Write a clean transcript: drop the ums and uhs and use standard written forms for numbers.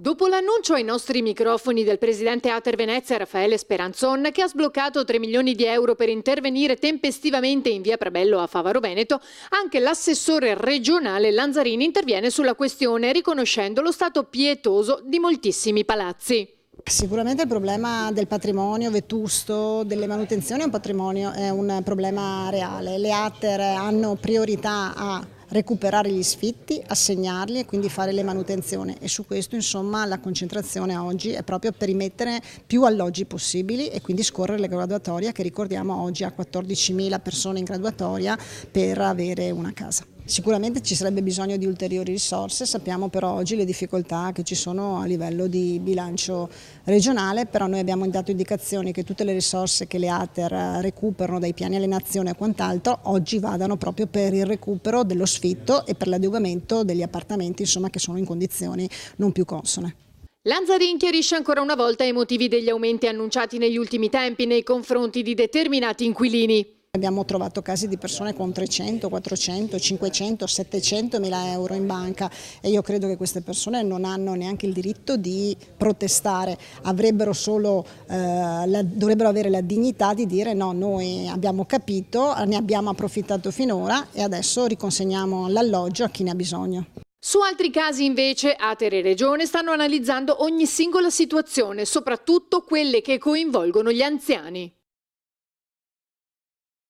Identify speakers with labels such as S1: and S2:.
S1: Dopo l'annuncio ai nostri microfoni del presidente Ater Venezia Raffaele Speranzon, che ha sbloccato 3 milioni di euro per intervenire tempestivamente in via Prabello a Favaro Veneto, anche l'assessore regionale Lanzarini interviene sulla questione, riconoscendo lo stato pietoso di moltissimi palazzi.
S2: Sicuramente il problema del patrimonio vetusto, delle manutenzioni è un problema reale. Le Ater hanno priorità a recuperare gli sfitti, assegnarli e quindi fare le manutenzioni, e su questo insomma la concentrazione oggi è proprio per rimettere più alloggi possibili e quindi scorrere le graduatorie, che ricordiamo oggi ha 14.000 persone in graduatoria per avere una casa. Sicuramente ci sarebbe bisogno di ulteriori risorse, sappiamo però oggi le difficoltà che ci sono a livello di bilancio regionale, però noi abbiamo dato indicazioni che tutte le risorse che le Ater recuperano dai piani alienazione e quant'altro oggi vadano proprio per il recupero dello sfitto e per l'adeguamento degli appartamenti, insomma, che sono in condizioni non più consone.
S1: Lanzarini chiarisce ancora una volta i motivi degli aumenti annunciati negli ultimi tempi nei confronti di determinati inquilini.
S2: Abbiamo trovato casi di persone con 300, 400, 500, 700 mila euro in banca, e io credo che queste persone non hanno neanche il diritto di protestare, dovrebbero avere la dignità di dire no, noi abbiamo capito, ne abbiamo approfittato finora e adesso riconsegniamo l'alloggio a chi ne ha bisogno.
S1: Su altri casi invece Ater e Regione stanno analizzando ogni singola situazione, soprattutto quelle che coinvolgono gli anziani.